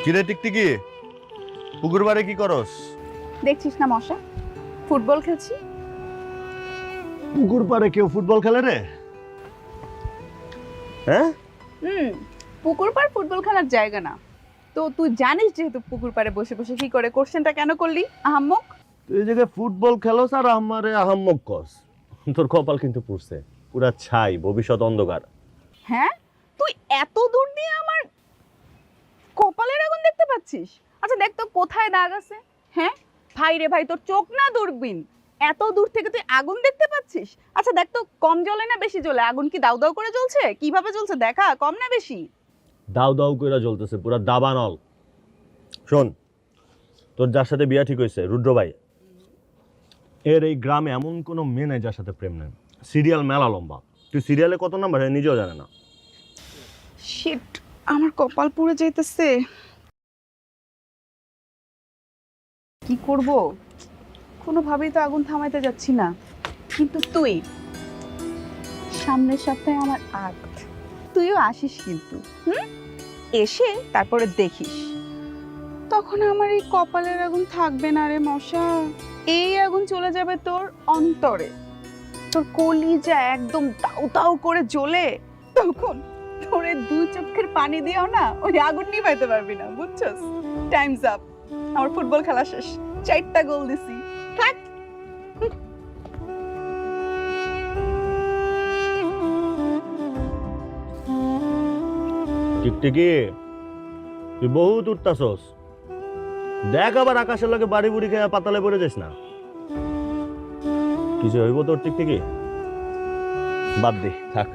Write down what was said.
কিরে টিকটিকি, পুকুর বাড়ি কি করস? দেখছিস না মশা, ফুটবল খেলছি। পুকুর পাড়ে কেউ ফুটবল খেলে রে? হ্যাঁ, পুকুর পাড় ফুটবল খেলার জায়গা না। তো তুই জানিস যেহেতু পুকুর পাড়ে বসে বসে কি করে, কোশ্চেনটা কেন করলি আহাম্মক? তুই এই জায়গায় ফুটবল খেলোস আর আমারে আহাম্মক কস। তোর কপাল কিন্তু পুড়ছে, পুরা ছাই, ভবিষ্যৎ অন্ধকার। হ্যাঁ, তুই এত দূর দিয়ে আমার কপালের আগুন দেখতে পাচ্ছিস? আচ্ছা দেখ তো কোথায় দাগ আছে। হ্যাঁ ভাই রে ভাই, তোর চোখ না দূরবীন, এত দূর থেকে তুই আগুন দেখতে পাচ্ছিস? আচ্ছা দেখ তো কম জ্বলে না বেশি জ্বলে, আগুন কি দাউ দাউ করে জ্বলছে? কিভাবে জ্বলছে দেখা, কম না বেশি? দাউ দাউ কইরা জ্বলতেছে, পুরা দাবানল। শোন, তোর যার সাথে বিয়া ঠিক হয়েছে রুদ্র ভাই, এর এই গ্রামে এমন কোনো মেয়ে নাই যার সাথে প্রেম নেই। সিরিয়াল মেলা লম্বা, তুই সিরিয়ালে কত নাম্বার নিজেও জানে না। শিট, আমার কপাল পুড়ে যাইতেছে। কি করব, কোনোভাবেই তো আগুন থামাইতে যাচ্ছি না। কিন্তু তুই সামনের সপ্তাহে আমার আক্ট, তুইও আসিস কিন্তু। এসে তারপরে দেখিস, তখন আমার এই কপালের আগুন থাকবে না রে মশা। এই আগুন চলে যাবে তোর অন্তরে, তোর কলিজা একদম দাউ দাউ করে জ্বলে। তখন তোর এই দুই চোখের পানি দিয়েও না ওই আগুন নিভাইতে পারবি না, বুঝছস? টাইমস আপ, আমার ফুটবল খেলা শেষ, 4টা গোল দিছি। থাক। টিকটিকি, তুই বহুত উঠতাছস, দেখ আবার আকাশের লগে বাড়ি বুড়ি খেয়ে পাতালে পড়ে যাস না। কিছু হইব তোর টিকটিকি? বাদ দে, থাক।